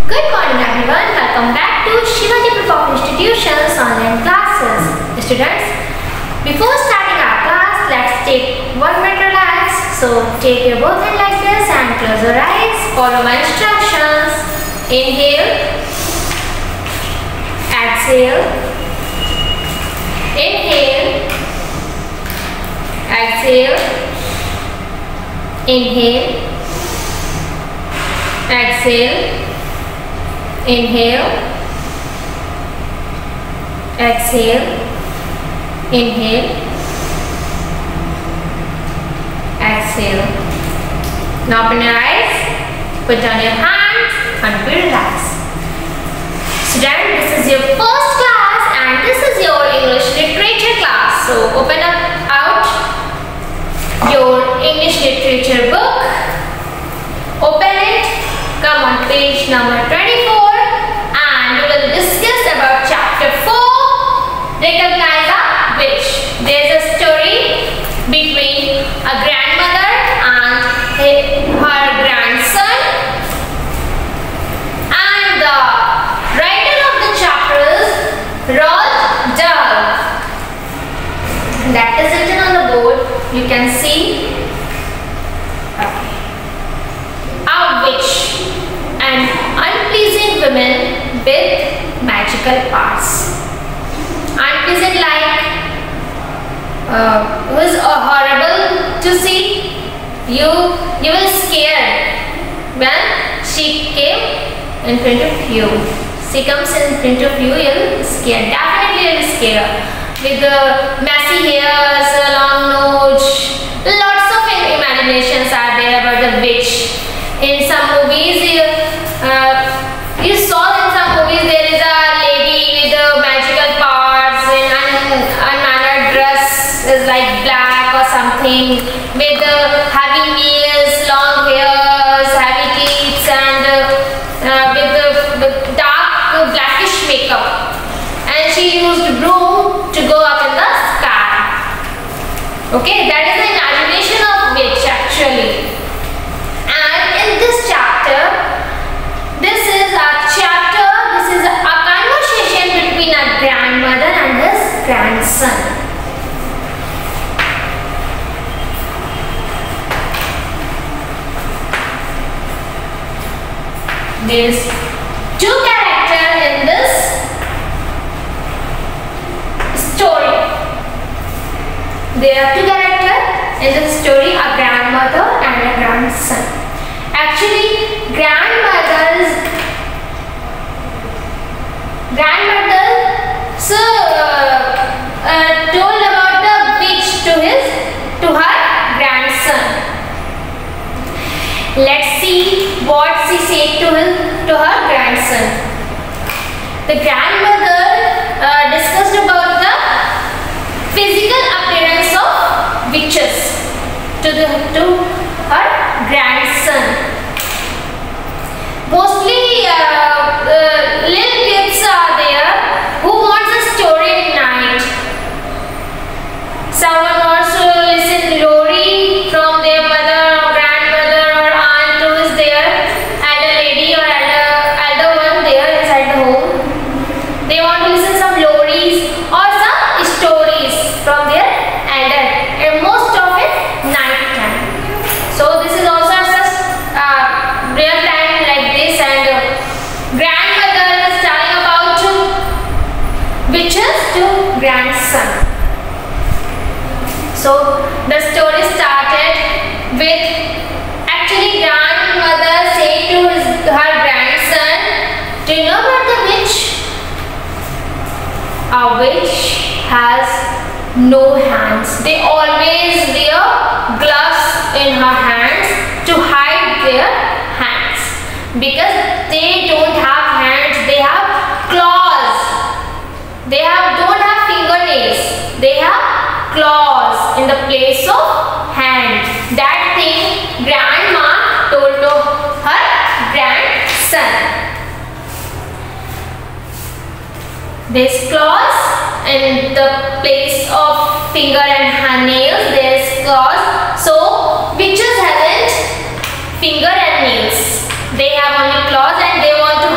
Good morning everyone, welcome back to Shivaji Group of Institutions online classes. Students, before starting our class, let's take 1 minute relax. So take your both hands like this and close your eyes. Follow my instructions. Inhale, exhale, inhale, exhale, inhale, exhale, inhale, exhale, inhale, exhale. Now open your eyes, put down your hands and be relaxed. Student, this is your first class and this is your English literature class. So open out your English literature book. Open it. Come on page number 24 and we will discuss about chapter 4. Recognize a witch. There is a story between a grandmother and her grandson, and the writer of the chapter is Roald Dahl. That is written on the board. You can see. A witch, an unpleasant woman with magical powers. Unpleasant like who is horrible to see. You will scare when she came in front of you. She comes in front of you, you'll scare. Definitely you'll scare. With the messy hairs, long nose, lots of imaginations are there about the witch. In some movies, you saw in some movies there is a lady with magical powers in unmannered dress, is like black or something, with heavy nails, long hairs, heavy teeth, and with dark blackish makeup. And she used broom to go up in the sky. Okay, that is the imagination of witch actually. In this chapter, this is a conversation between a grandmother and his grandson. There is two characters in this story. There are two characters in this story, a grandmother and a grandson. Actually, grandmother told about the witch to her grandson. Let's see what she said to her grandson. The grandmother discussed about the physical appearance of witches to her grandson. Mostly little kids are there who wants a story at night. Someone wants to listen Lori from their mother or grandmother or aunt who is there, elder lady or elder one there inside the home. They want to listen some Loris or some stories from their elder, and most of it night time. So this is also such real time like this, and grandmother is telling about witches to grandson. So the story started with actually grandmother saying to her grandson, do you know about the witch? A witch has no hands. They always wear gloves in her hands to hide their hands, because they don't have hands, they have claws. They don't have fingernails, they have claws in the place of hand. That thing grandma told to her grandson. There's claws in the place of finger and hand nails. There's claws. So witches hasn't finger and nails. They have only claws and they want to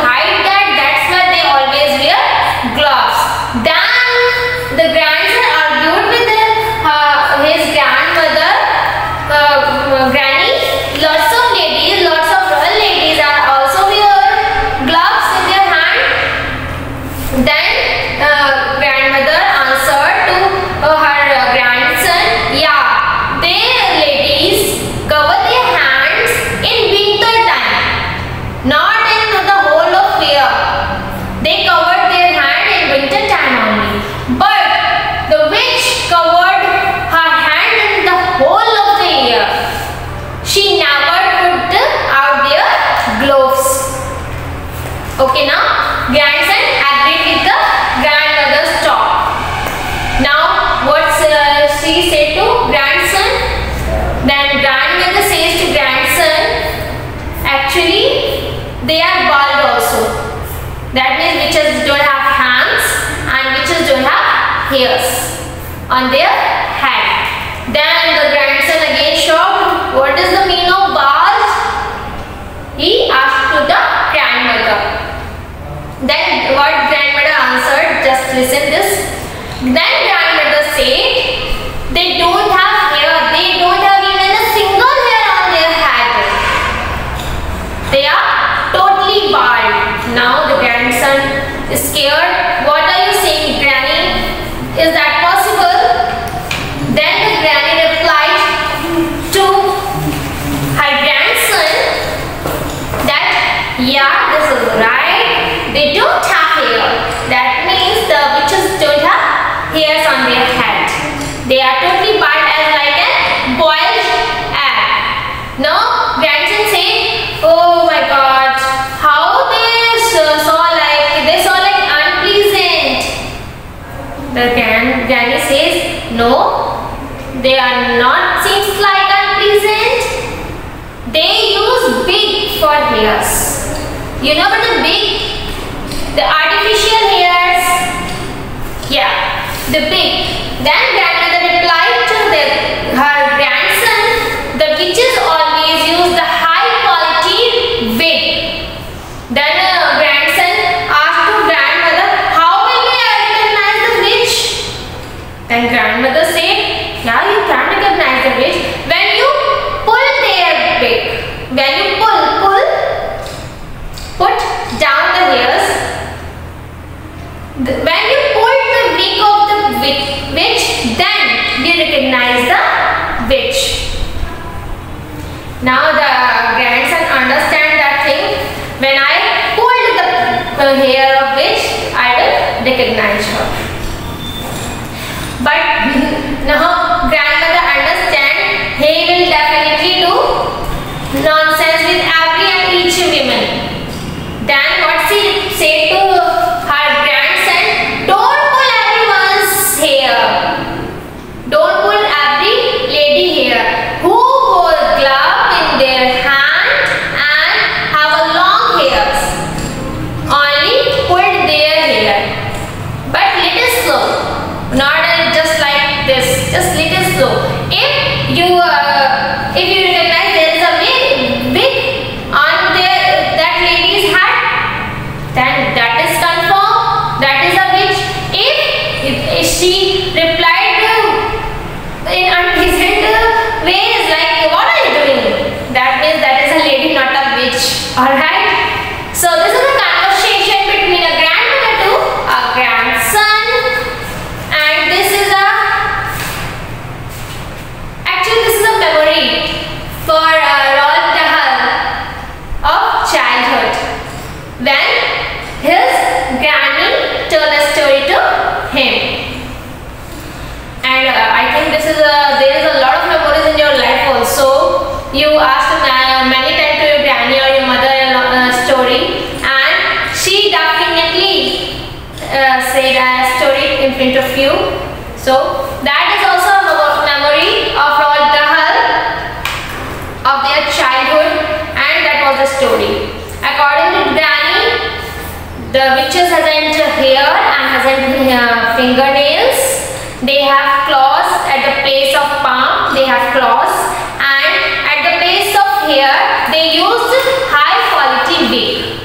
they are bald also. That means witches don't have hands and witches don't have hairs on their head. Then the grandson again shocked, what is the meaning of bald? He asked to the grandmother. Then what grandmother answered, just listen this. Then grandmother said, they don't have hair, they don't have even a single hair on their head. They are totally bald. Now the grandson is scared. What are you saying, Granny? Is that possible? Then the granny replied to her grandson that, yeah, this is right. They don't have hair. That means the witches don't have hairs on their head. They are totally bald as like a boiled egg. Now grandson said, oh my God, how they saw like unpleasant. The granny says, no, they are not seems like unpleasant. They use wig for hairs. You know what the wig? The artificial hairs. Yeah, the wig. Then grandmother replied to her grandson, the witches always use the high quality wig. Then grandson asked to grandmother, how will we recognize the witch? Then grandmother said, yeah, you can recognize the witch when you pull their wig. When you put down the hairs. When you pull the wig of the witch, then you recognize the witch. Now the grandson understands that thing. When I pulled the hair of witch, I will recognize her. But now grandmother understands he will definitely do nonsense with every and each woman. Then what she said to her grandson, don't pull everyone's hair. Don't pull every lady hair who hold glove in their hand and have a long hairs. Only pull their hair. But little slow. Not just like this. Just little slow. If you recognize there is a wig on that lady's head, then that is confirmed. That is a witch. If she replied in unpleasant ways like, what are you doing? That means that is a lady, not a witch. Alright? So this is a conversation between a grandmother to a grandson. And this is a memory for Roald Dahl of childhood. When his granny told a story to him. And I think there is a lot of memories in your life also. You asked many times to your granny or your mother story, and she definitely said a story in front of you. So that is also a memory of Roald Dahl of their childhood, and that was the story. According to granny, the witches hasn't hair and hasn't fingernails. They have claws at the place of palm. They have claws, and at the place of hair, they used high quality wig.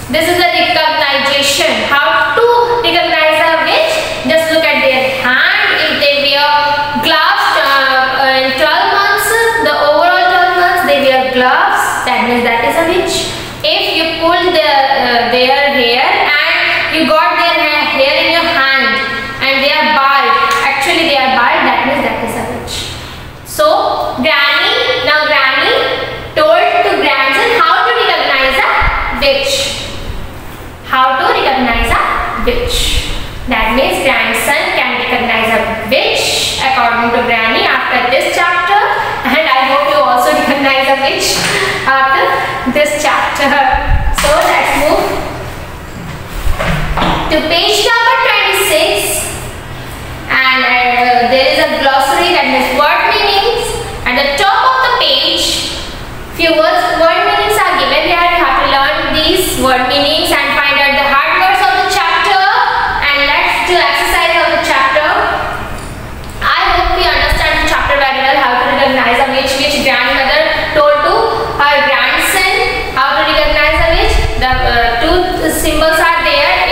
This is a recognition. How to recognize a witch? Just look at their hand. If they wear gloves in 12 months, the overall 12 months they wear gloves. That means that is a witch. If you pull their hair and you got their hair in your hand and they are bald, actually they are bald, that means that is a witch. So granny told to grandson how to recognize a witch. How to recognize a witch. That means grandson can recognize a witch according to granny after this chapter, and I hope you also recognize a witch after this chapter. So let's move to page number 26, and there is a glossary, that means word meanings. At the top of the page, few word meanings are given symbols are there.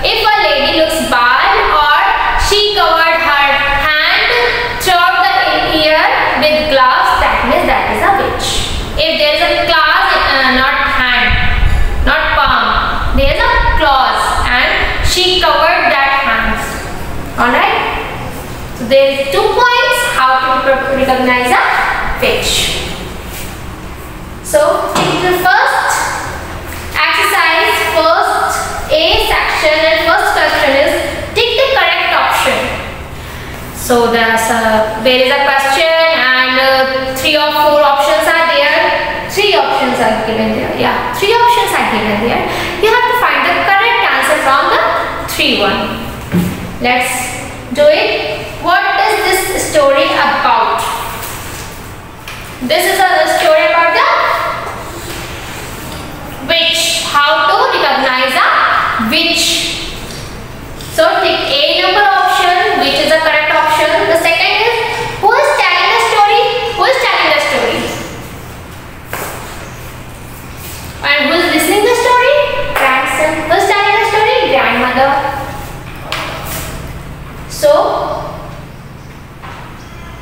If a lady looks bald or she covered her hand throughout the year with gloves, that means that is a witch. If there is a claws, not hand, not palm, there is a claws and she covered that hands. Alright. So there is 2 points how to recognize a witch. So take the first exercise, first A section, and first question is take the correct option. So there is a question and 3 or 4 options are there. 3 options are given there. Yeah, 3 options are given there. You have to find the correct answer from the 3 one. Let's do it. What is this story about? This is a story about the witch. How to recognize a witch. So take A number option, which is the correct option. The second is who is telling the story? Who is telling the story? And who is listening the story? Grandson. Who is telling the story? Grandmother. So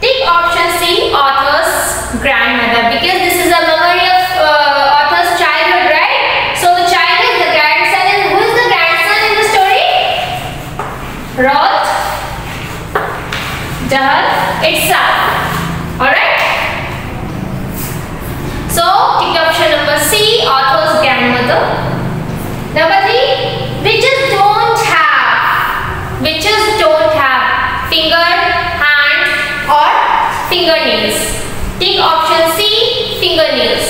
take option C, author's grandmother, because this is a memory of author's childhood, right? So the child is the grandson, and who is the grandson in the story? Roth Dahl itself. Alright? So take option number C, author's grandmother. Number 3, witches don't have finger, hand or fingernails. Take option C, fingernails.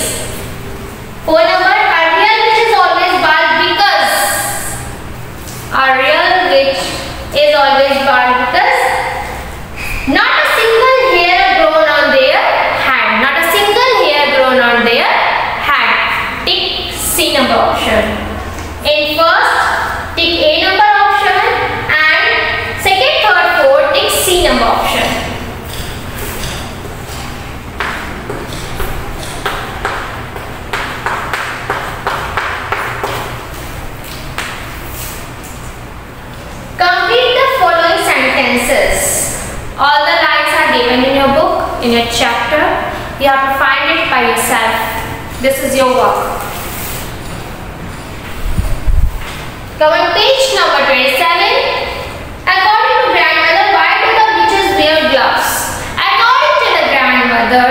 4 number, a real witch is always bald because not a single hair grown on their hand. Not a single hair grown on their hand. Take C number option. In first, take A number option, and second, third, fourth, take C number option. Complete the following sentences. All the lines are given in your book, in your chapter. You have to find it by yourself. This is your work. Come on, page number 27. According to grandmother, why do the witches wear gloves? According to the grandmother,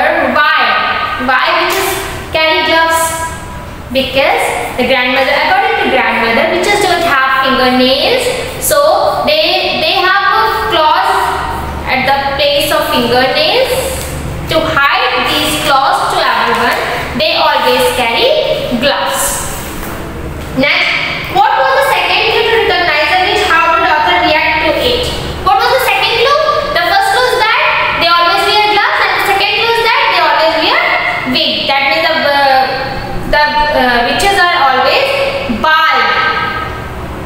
why witches carry gloves? Because the grandmother, according to grandmother, witches don't have fingernails. So they have claws at the place of fingernails. To hide these claws to everyone, they always carry gloves. Next, what was the second clue to recognize the witch? How did the author react to it? What was the second clue? The first clue is that they always wear gloves, and the second clue is that they always wear wig. That means the witches are always bald.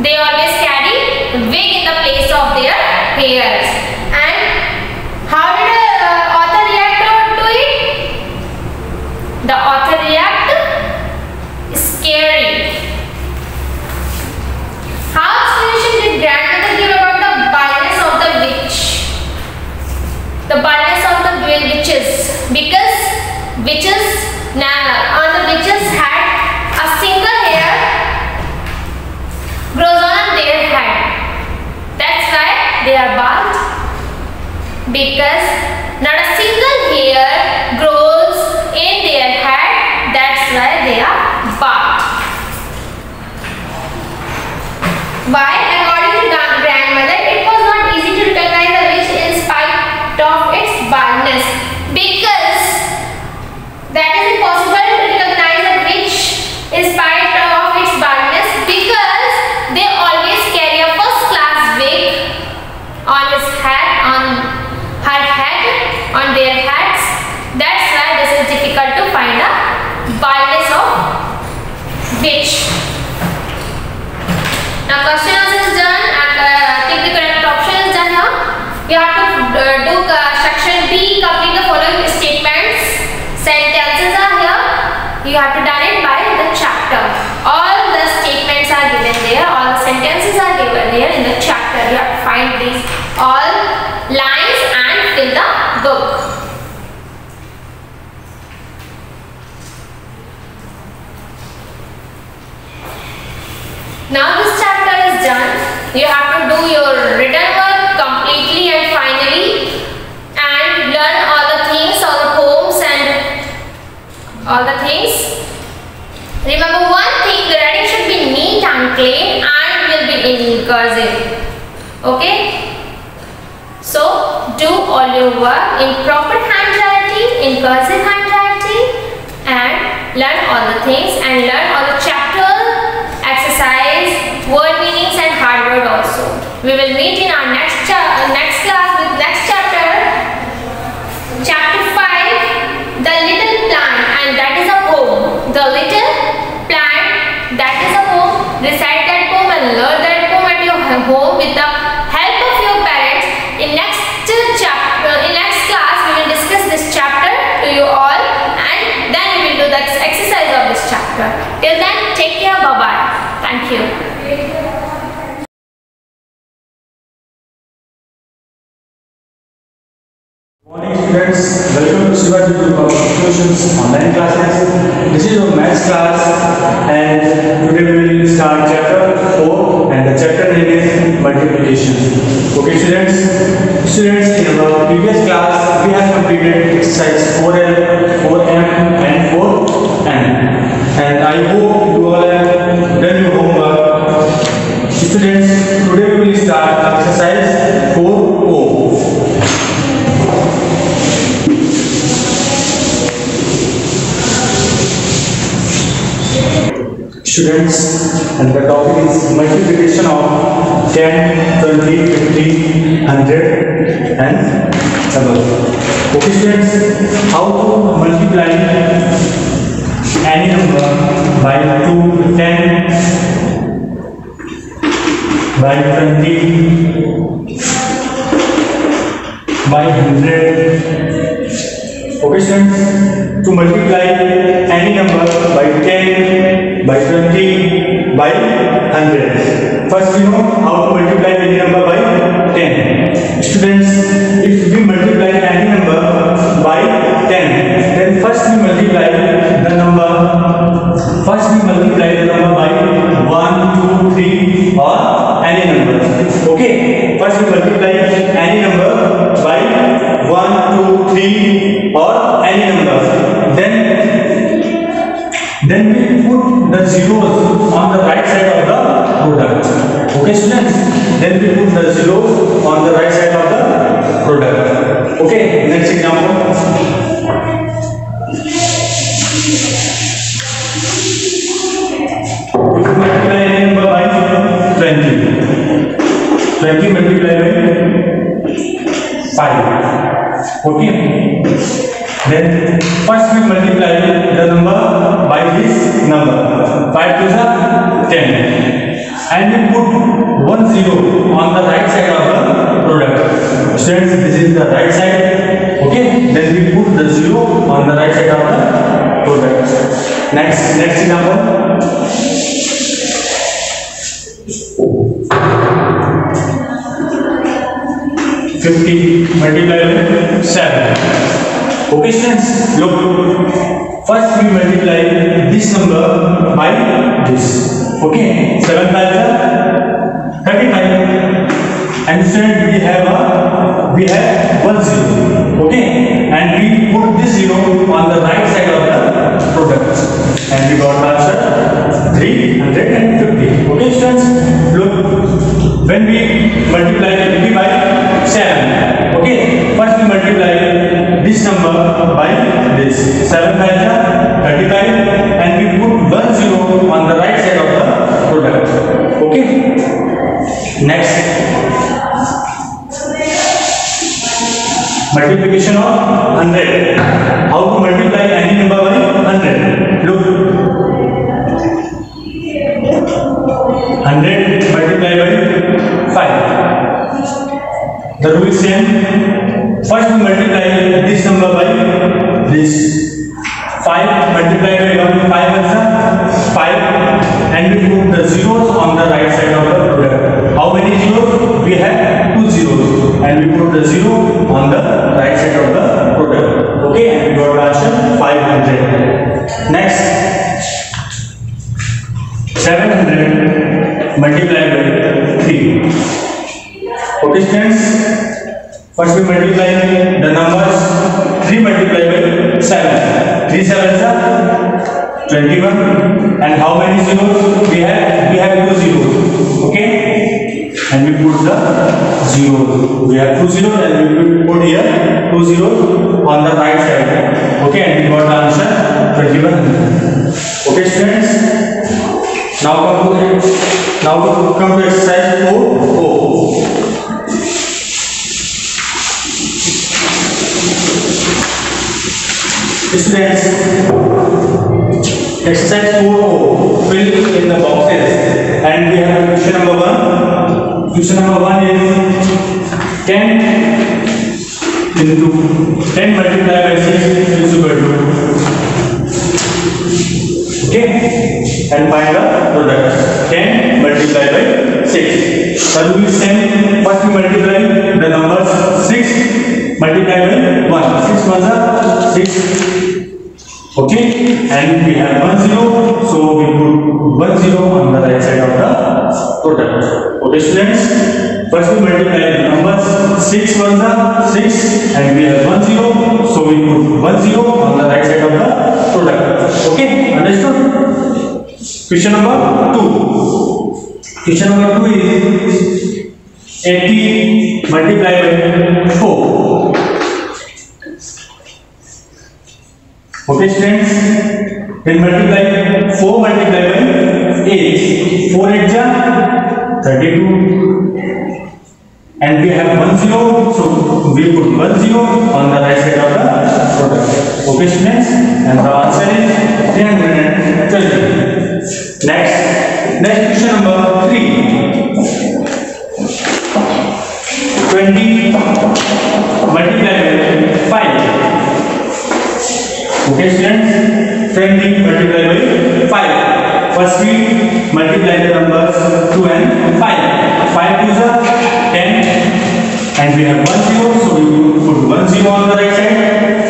They always carry wig in the place of their hairs. And how did the author react to it? The author reacted scary. How explanation did grandmother give about the baldness of the witch? The baldness of the witches, because witches had a single hair grows on their head. That's why they are bald, because not a single hair grows in their head. That's why they are bald. Why? According to grandmother, it was not easy to recognize a witch in spite of its baldness, because that is impossible to recognize a witch in spite of its baldness, because they always carry a first-class wig on his head, on her head, on their heads. That's why this is difficult to find a baldness of witch. Now question answer is done, and take the correct option is done here. You have to do section B, complete the following statements. Sentences are here. You have to done it by the chapter. All the statements statements are given there, all the sentences are given there in the chapter. You have to find these all lines and fill the book. Now this chapter is done. You have to do your written work completely and finally, and learn all the things, all the poems and all the things. Remember one thing, the writing should be neat and clean and will be in cursive. Okay? So do all your work in proper handwriting, in cursive handwriting, and learn all the things and learn all the chapter, exercise, word meanings and hard word also. We will meet in our next class with next chapter, chapter 5, the little plant, and that is a poem. The little plant, that is a poem. Recite that poem and learn that poem at your home with the help of your parents. In next class we will discuss this chapter to you all, and then we will do the exercise of this chapter. Till then, take care. Bye bye. Thank you. Morning students, welcome to Shivaji Group of Institutions online classes. This is your maths class, and today we will start chapter 4, and the chapter name is multiplication. Okay students, in our previous class we have completed exercise 4L, 4M and 4N, and I hope you all have done your homework. Students, today we will start exercise 4O. Students, and the topic is multiplication of 10, 20, 50, 100 and above. Okay students, how to multiply any number by 2, 10, by 20, by 100. Okay students, to multiply any number by 10, by 20, by 100. First we know how to multiply any number by 10. Students, if we multiply any number by 10, then first we multiply the number by 1, 2, 3 or any number. Okay, first we multiply any number by 1, 2, 3 or any number. Then we put the zeros on the right side of the product. Okay students, then we put the zeros on the right side of the product. Okay, next example. If you multiply any number by 20 multiplied by 5. Okay, then first we multiply the number by this number. 5 to the 10, and we put 1 0 on the right side of the product. Students, this is the right side. Okay, then we put the 0 on the right side of the product. Next example. Multiplied by 7. Okay students, look. First we multiply this number by this. Okay, 7 times 35. And students, we have 1 0. Okay, and we put this 0 on the right side of the product, and we got answer 350. Okay students, look. When we multiply 50 by 7, okay, first we multiply this number by this. 7 times 35, and we put 1 0 on the right side of the product. Okay, next. Multiplication of 100. How to multiply any number by 100? Look. 100 multiplied by 5. The rule is same. First we multiply this number by this. 5 multiplied by 1, 5 answer First we multiply the numbers 3 multiplied by 7. 3 sevens are 21. And how many zeros we have? We have 2 zeros. Okay. And we put the zeros. We have 2 zeros and we will put here 2 zeros on the right side. Okay. And we got the answer 21. Okay, students. Now come to exercise 4O. Students, exercise 4O, fill in the boxes, and we have question number 1. Question number 1 is 10 multiplied by 6 is equal to, okay, and find the product. 10 multiplied by 6. So we send first we multiply the numbers 6 multiplied by 1. 6 ones are 6. Okay, and we have 1 0, so we put 1 0 on the right side of the product. Okay, students, first we multiply the numbers 6 ones are 6, and we have 1 0, so we put 1 0 on the right side of the product. Okay, understood? Question number 2. Question number 2 is 80 multiplied by 4. Okay, students, then multiply 4 multiplied by 8. 4 8 are 32, and we have 1 0, so we put 1 0 on the right side of the product. Okay, students, and the answer is 320. Next question number 3. 20 multiplied by 5. Okay, students, 20 multiplied by 5. First we multiply the numbers 2 and 5. 5 2s are 10, and we have 1 0, so we put 1 0 on the right side,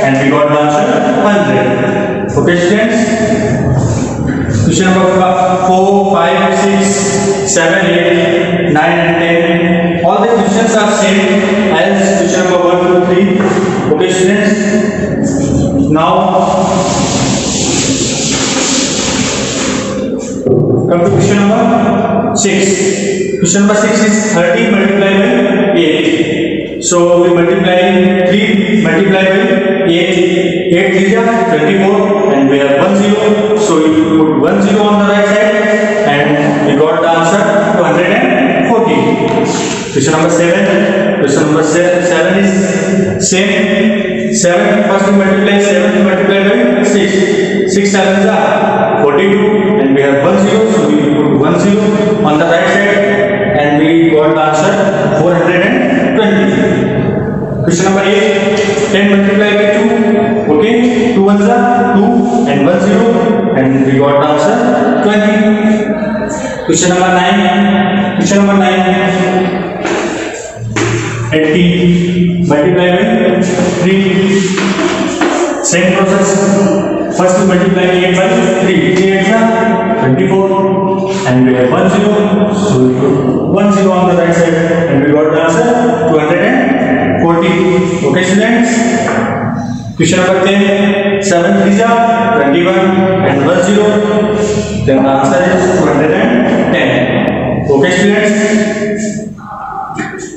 and we got the answer 100. Okay, students. Question number 4, 5, 6, 7, 8, 9, and 10. All the questions are same as question number 1 to 3. Okay, students. Now come to question number 6. Question number 6 is 30 multiplied by 8. So we multiply 3 multiplied by 8. 8 3 are 24, and we have 1 0. So we put 1 0 on the right side, and we got the answer 240. Question number 7. Question number 7 is same. 7 first we multiply 7 multiplied by 6. 6 sevens are 42, and we have 1 0, so we put 1 0 on the right side, and we got the answer 420. Question number 8. 10 multiplied by 2. Okay, 2 ones are 2 and 1 0, and we got the answer 20. Question number 9. Question number 9. 80 multiplied by 3. Same process. First we multiply 8 by 3. 3 8s are 24, and we have 1 0, so we put 1 0 on the right side, and we got the answer 240. Okay, students. Question number 10. 7 3s are 21, and 1 0. Then the answer is 210. Okay, students.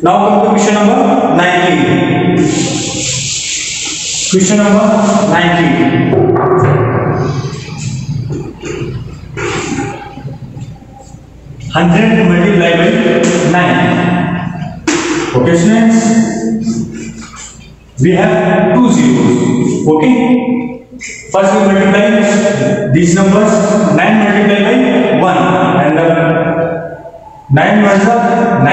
Now come to question number 19. Question number 19. 100 multiplied by 9. Okay, students. We have 2 zeros. Okay. First we multiply these numbers. 9 multiplied by 1, and 9 ones are 9,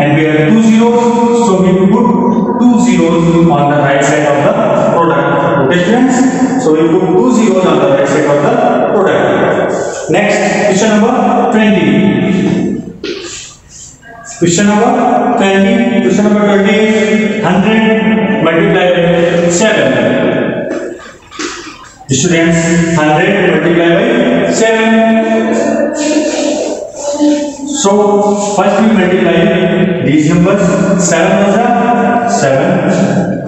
and we have 2 zeros, so we will put 2 zeros on the right side of the product. Okay, students? So we put 2 zeros on the right side of the product. Next, question number 20. Question number 20. Question number 20 is 100 multiplied by 7. Students, 100 multiplied by 7. So first we multiply these numbers. 7 is 7,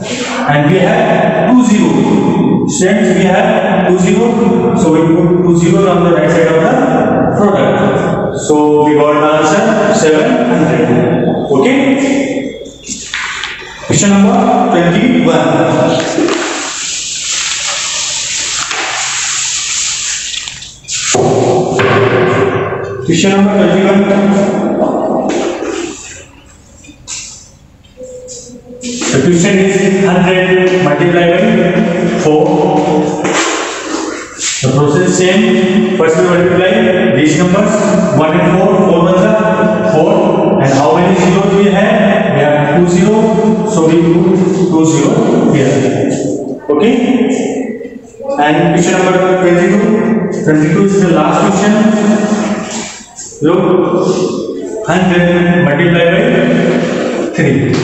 and we have 2 zeros. Students, we have 2 zeros, so we put 2 zeros on the right side of the product. So we got the answer 700. Okay. Question number 21. Question number 21. The question is 100 multiplied by 4. The process is same. First we multiply these numbers 1 and 4. 4 ones are 4. And how many zeros we have? We have 2 zeros. So we put 2 zeros here. Okay. And question number 22. 22 is the last question. Look, 100 multiplied by 3.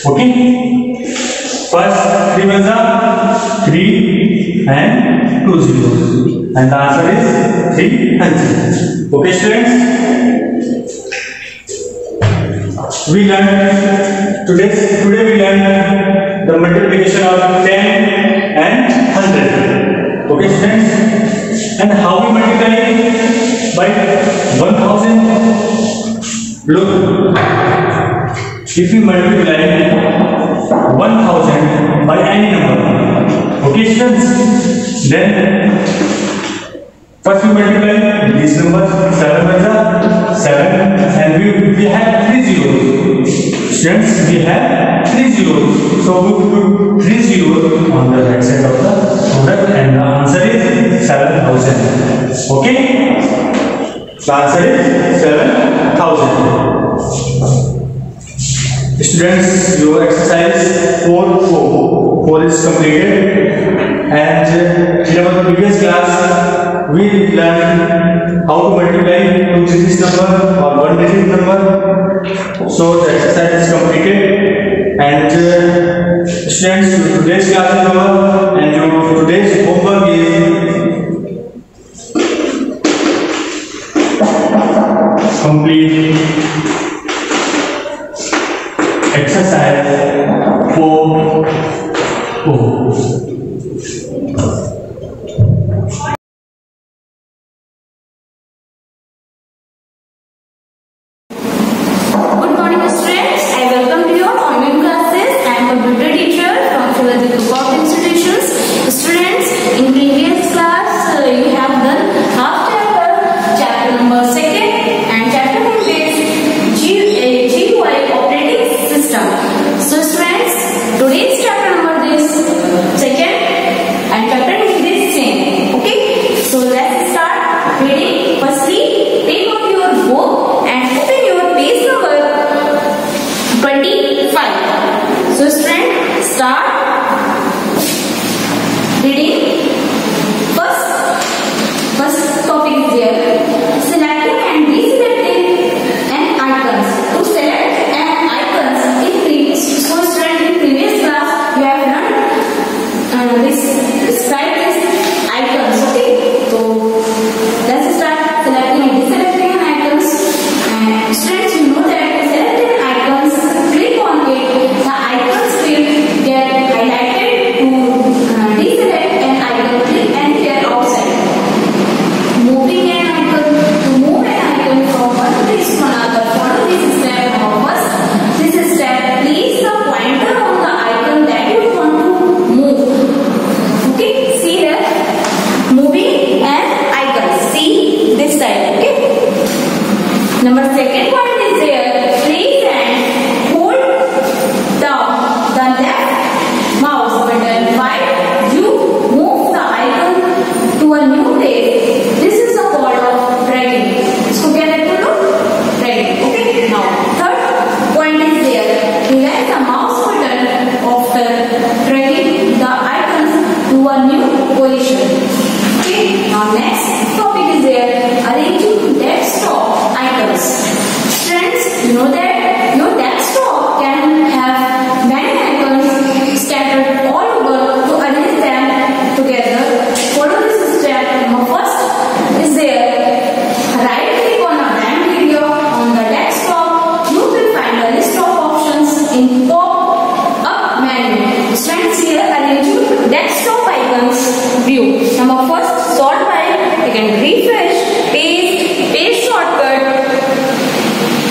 Okay. First 3 ones are 3 and 2 zeros, and the answer is 300. Okay, students. We learned today we learned the multiplication of 10 and 100. Okay, students. And how we multiply by 1000? Look, if we multiply 1000 by any number, okay, students, then first we multiply these numbers. 7 is 7, and we have 3 zeros. Students, we have 3 zeros, so we put 3 zeros on the right side of the product, and the answer is 7000. Okay, the answer is 7000. Students, your exercise 4 is completed, and in our previous class we learned how to multiply 2 digit number or 1 digit number. So the exercise is completed, and students, today's class is over, and today's homework is complete exercise 4. Good morning, students. I welcome to your online classes. I am computer teacher from Shivaji Group of Institutions. Students, in previous class you have done half chapter number 2nd, and chapter name is GUI operating system. So students, today's chapter number is 2nd, and chapter name is same. Okay, so let's start reading. Firstly, take out your book and open your page number 25. So students, start reading. First topic is there. Selecting and deselecting an icons. To select an icons in previous. So students, in previous class you have learned this type is icons. Okay, so let's start selecting and deselecting an icons. And students, you know that to select an icons, click on it. The icons will get highlighted. To deselect an icon, click anywhere outside. Moving an icon, to move an icon from one place to another, follow this step. First, this step, place the pointer on the icon that you want to move. Okay, see here, moving an icon. See this side. Okay. Number 2nd point is there. Place and hold down the left mouse button while you move the icon to a new place. This is the call of dragging. इसको क्या कहते हैं लोग? Dragging. Okay. Now, 3rd point is there. Relax the mouse button after dragging the icons to a new position. Okay. Now, next topic is there. Arranging desktop icons. Friends, you know that your desktop can have many icons scattered all over. To arrange them together, follow this step. First is there. and refresh, paste shortcut,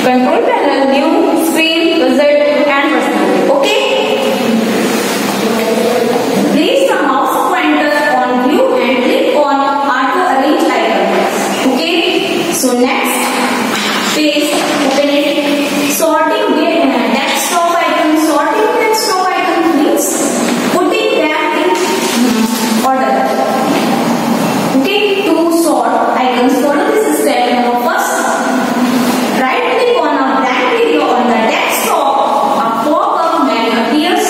control panel, new screen, wizard and personality. Okay. Place the mouse pointer on view and click on auto arrange icon. Okay. So next, paste, open it, sorting desktop icon. Sorting desktop icon means putting them in order. Okay. To sort icons, follow this step. Now first, right click on a blank video on the desktop. A pop-up menu appears.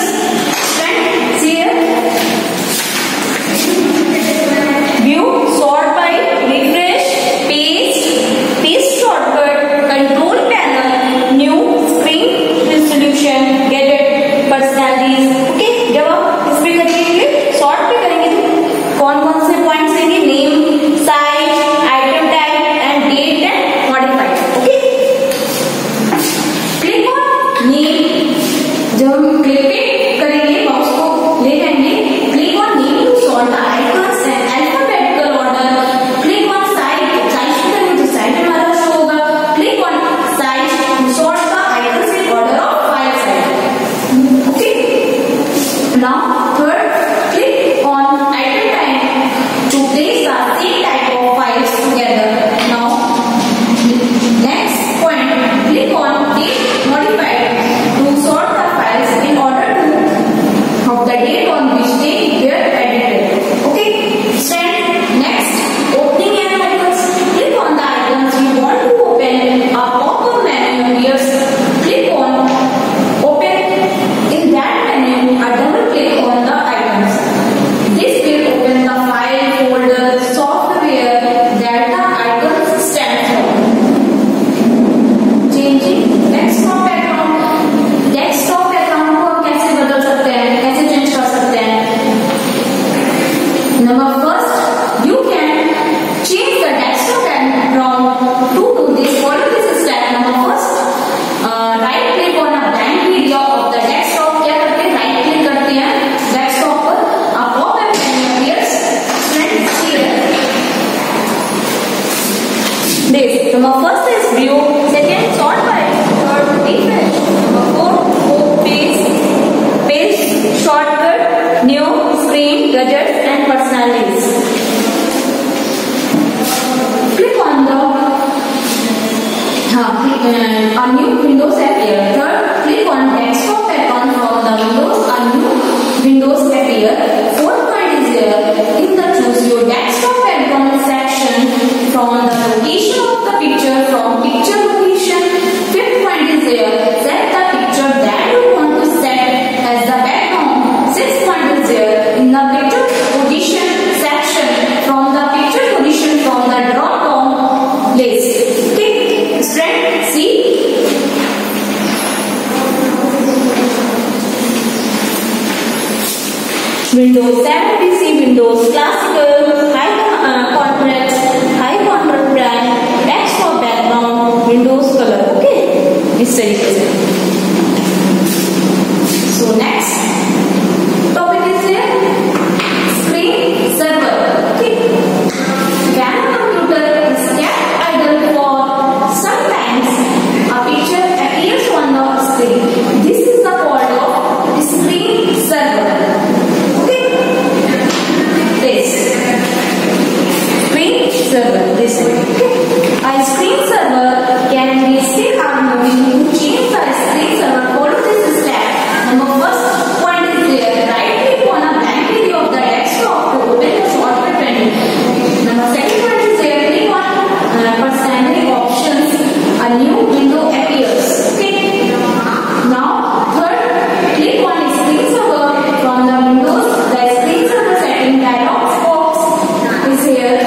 Strength here. View, sort by, refresh, paste shortcut, control panel, new screen, resolution, gadget, personalities. Okay, जब आप इस पे करेंगे, sort पे करेंगे तो कौन-कौन से पॉइंट्स देंगे? Name, size, item type and date and modified. Okay, click on name. जब हम क्लिक पे करेंगे, माउस को ले जाएंगे, click on name to sort the icons and alphabetical order. Click on size पे करेंगे तो साइज हमारा शो होगा. Click on size to sort the icons in order of file size. Okay, now third, click on item type to place the same type of files together. Now, next point, click on date modified to sort the files in order to of the date on which they were edited. Okay, stand. Next, opening an icons. Click on the icons you want to open. A pop-up menu appears. Click on open. In that menu, a double click on the icons. This will open the file folder software that the icons stand for. Changing desktop background. Desktop background को हम कैसे बदल सकते हैं, कैसे change कर सकते हैं? Number first, you can change the desktop background. To do this, follow this step. Number first, right click on a blank video of the desktop. क्या करते हैं? राइट क्लिक करते हैं desktop पर. A pop-up menu appears. Strength here. This. Number first is view. Second, sort by. Third, refresh. Number four, paste shortcut, new screen, gadgets and personalities. Click on the a new Windows appear. Third, click on desktop icon from the Windows. A new Windows appear. Fourth point is there. In the choose your desktop background section from the location of the picture from picture location. Fifth point is there. Set the picture that you want to set as the background. Sixth point is there. In the picture position section from the picture position from the drop down list. Okay, strength see. Windows 7 PC, Windows Classical, high contrast, brand, desktop background, Windows color. Okay, इस तरीके से. So next topic is here screen server. Okay, when a computer is kept idle for sometimes a picture appears on the screen. This is the called of screen server. This screen server, this way. A screen server can be still moving. To change the screen server, follow this step. Number first point is there. Right click on a blank video of the desktop to open the shortcut menu. Number second point is there. Click on personality options. A new window appears. Okay. Now third, click on screen server from the Windows. The screen server setting dialog box is here.